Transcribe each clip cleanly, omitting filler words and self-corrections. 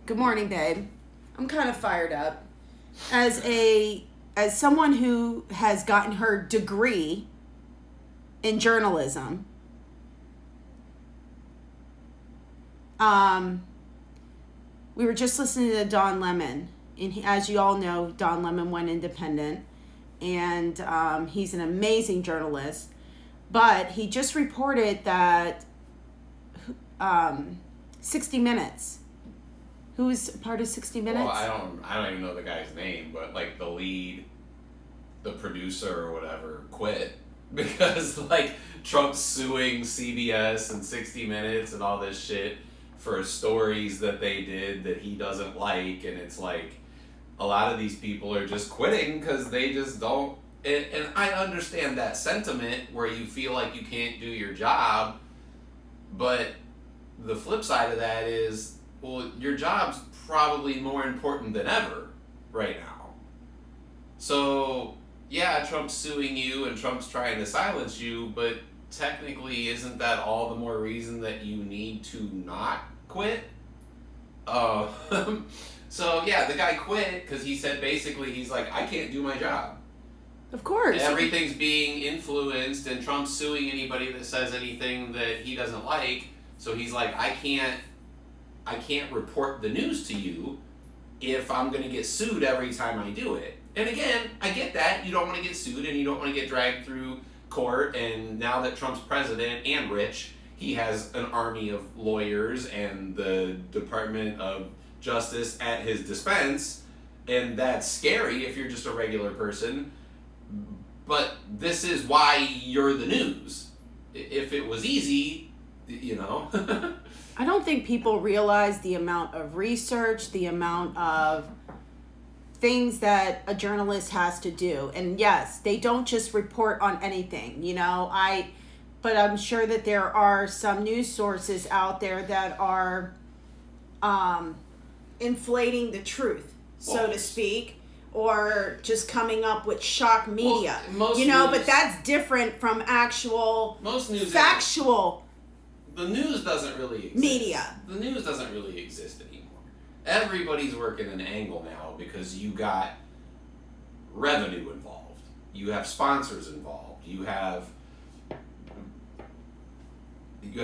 Good morning, babe. I'm kind of fired up. As someone who has gotten her degree in journalism, we were just listening to Don Lemon, and as you all know, Don Lemon went independent, and he's an amazing journalist. But he just reported that 60 Minutes. Who's part of 60 Minutes? Well, I don't even know the guy's name, but like the lead, the producer or whatever, quit because like Trump's suing CBS and 60 Minutes and all this shit for stories that they did that he doesn't like, and it's like a lot of these people are just quitting because they just don't. And I understand that sentiment where you feel like you can't do your job, but the flip side of that is, well, your job's probably more important than ever right now. So, yeah, Trump's suing you and Trump's trying to silence you, but technically isn't that all the more reason that you need to not quit? So, yeah, the guy quit because he said basically, he's like, I can't do my job. Of course. Everything's being influenced, and Trump's suing anybody that says anything that he doesn't like. So he's like, I can't report the news to you if I'm going to get sued every time I do it. And again, I get that. You don't want to get sued and you don't want to get dragged through court. And now that Trump's president and rich, he has an army of lawyers and the Department of Justice at his dispense. And that's scary if you're just a regular person. But this is why you're the news. If it was easy, you know. I don't think people realize the amount of research, the amount of things that a journalist has to do. And yes, they don't just report on anything, but I'm sure that there are some news sources out there that are inflating the truth, so to speak, or just coming up with shock media. Well, but that's different from actual factual. The news doesn't really exist. Media. The news doesn't really exist anymore. Everybody's working an angle now because you got revenue involved. You have sponsors involved. You have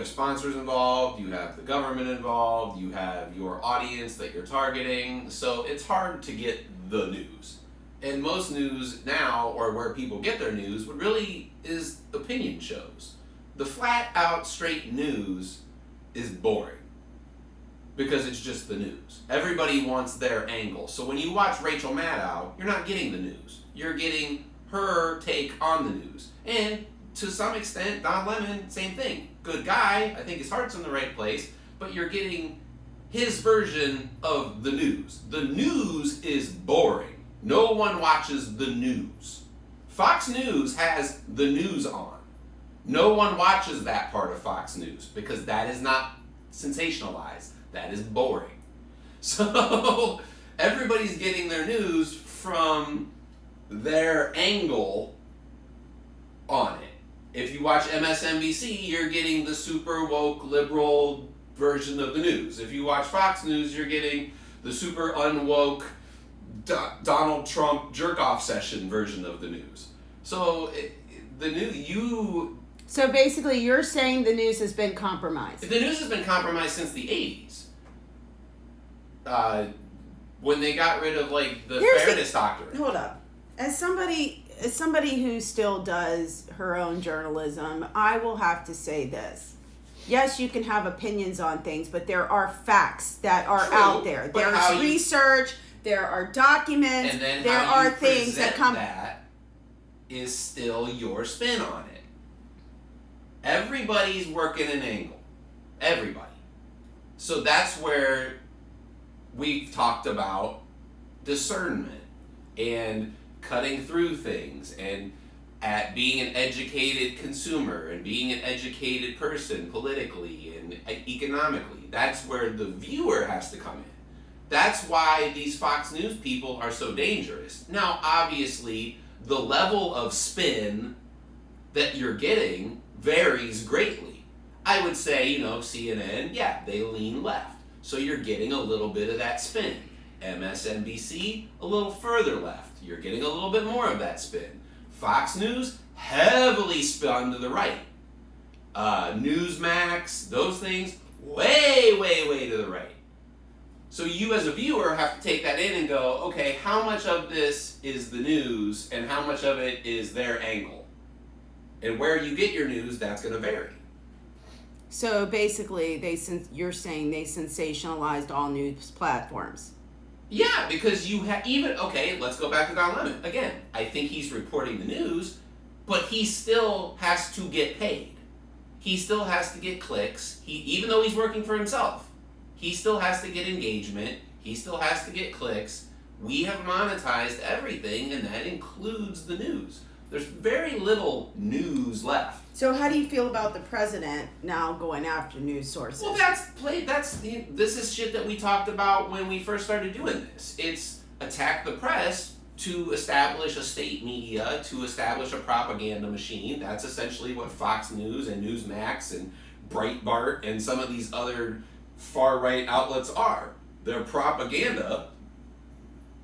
sponsors involved. You have the government involved. You have your audience that you're targeting. So it's hard to get the news. And most news now, or where people get their news, what really is opinion shows. The flat out straight news is boring because it's just the news. Everybody wants their angle. So when you watch Rachel Maddow, you're not getting the news. You're getting her take on the news. And to some extent, Don Lemon, same thing. Good guy. I think his heart's in the right place, but you're getting his version of the news. The news is boring. No one watches the news. Fox News has the news on. No one watches that part of Fox News because that is not sensationalized. That is boring. So everybody's getting their news from their angle on it. If you watch MSNBC, you're getting the super woke liberal version of the news. If you watch Fox News, you're getting the super unwoke Donald Trump jerk-off session version of the news. So So basically, you're saying the news has been compromised. The news has been compromised since the 80s. When they got rid of the fairness doctrine. Hold up. As somebody who still does her own journalism, I will have to say this. Yes, you can have opinions on things, but there are facts that are out there. There's research, there are documents, and then there are things that come. That is still your spin on it. Everybody's working an angle. Everybody. So that's where we've talked about discernment and cutting through things and at being an educated consumer and being an educated person politically and economically. That's where the viewer has to come in. That's why these Fox News people are so dangerous. Now, obviously, the level of spin that you're getting varies greatly. I would say, CNN, yeah, they lean left. So you're getting a little bit of that spin. MSNBC, a little further left. You're getting a little bit more of that spin. Fox News, heavily spun to the right. Newsmax, those things, way, way, way to the right. So you as a viewer have to take that in and go, okay, how much of this is the news and how much of it is their angle? And where you get your news, that's going to vary. So basically, you're saying they sensationalized all news platforms. Yeah, because you have okay, let's go back to Don Lemon. Again, I think he's reporting the news, but he still has to get paid. He still has to get clicks. Even though he's working for himself, he still has to get engagement. He still has to get clicks. We have monetized everything, and that includes the news. There's very little news left. So how do you feel about the president now going after news sources? Well, this is shit that we talked about when we first started doing this. It's attack the press to establish a state media, to establish a propaganda machine. That's essentially what Fox News and Newsmax and Breitbart and some of these other far-right outlets are. They're propaganda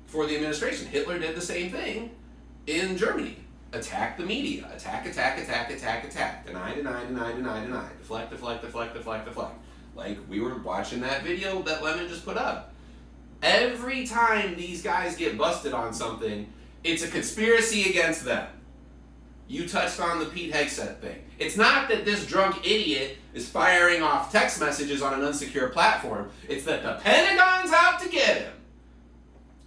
for the administration. Hitler did the same thing in Germany. Attack the media. Attack. Deny. Deflect. Like, we were watching that video that Lemon just put up. Every time these guys get busted on something, it's a conspiracy against them. You touched on the Pete Hegseth thing. It's not that this drunk idiot is firing off text messages on an unsecure platform. It's that the Pentagon's out to get him.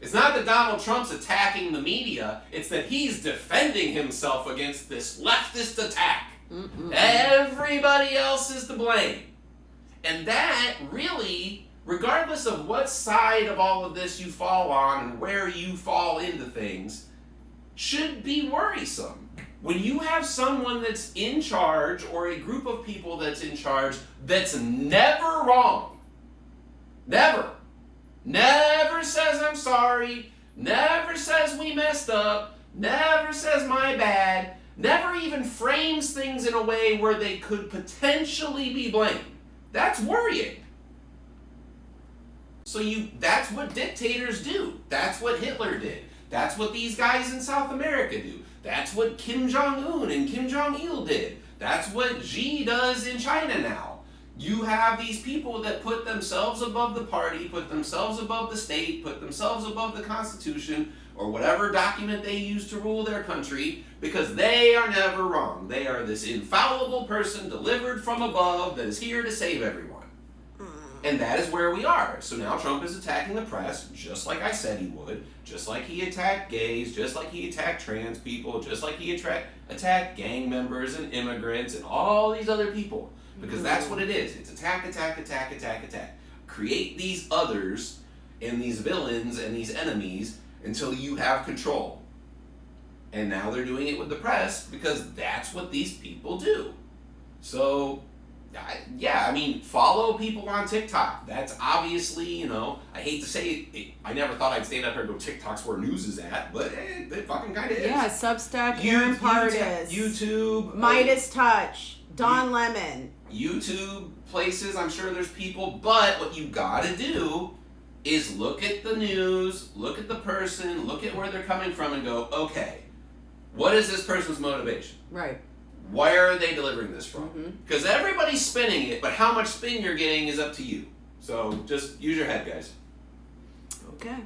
It's not that Donald Trump's attacking the media. It's that he's defending himself against this leftist attack. Everybody else is to blame. And that really, regardless of what side of all of this you fall on and where you fall into things, should be worrisome. When you have someone that's in charge or a group of people that's in charge that's never wrong, never says I'm sorry, never says we messed up, never says my bad, never even frames things in a way where they could potentially be blamed. That's worrying. So that's what dictators do. That's what Hitler did. That's what these guys in South America do. That's what Kim Jong-un and Kim Jong-il did. That's what Xi does in China now. You have these people that put themselves above the party, put themselves above the state, put themselves above the Constitution, or whatever document they use to rule their country, because they are never wrong. They are this infallible person delivered from above that is here to save everyone. And that is where we are. So now Trump is attacking the press, just like I said he would, just like he attacked gays, just like he attacked trans people, just like he attacked gang members and immigrants and all these other people. Because that's what it is. It's attack. Create these others and these villains and these enemies until you have control. And now they're doing it with the press because that's what these people do. So, follow people on TikTok. That's obviously, I hate to say it, I never thought I'd stand up here and go, TikTok's where news is at, but it fucking kind of is. Yeah, Substack, Aaron Partis, YouTube, Midas Touch, Don Lemon. YouTube places, I'm sure there's people, but what you gotta do is look at the news, look at the person, look at where they're coming from and go, okay, what is this person's motivation? Right. Where are they delivering this from? Because everybody's spinning it, but how much spin you're getting is up to you. So just use your head, guys. Okay.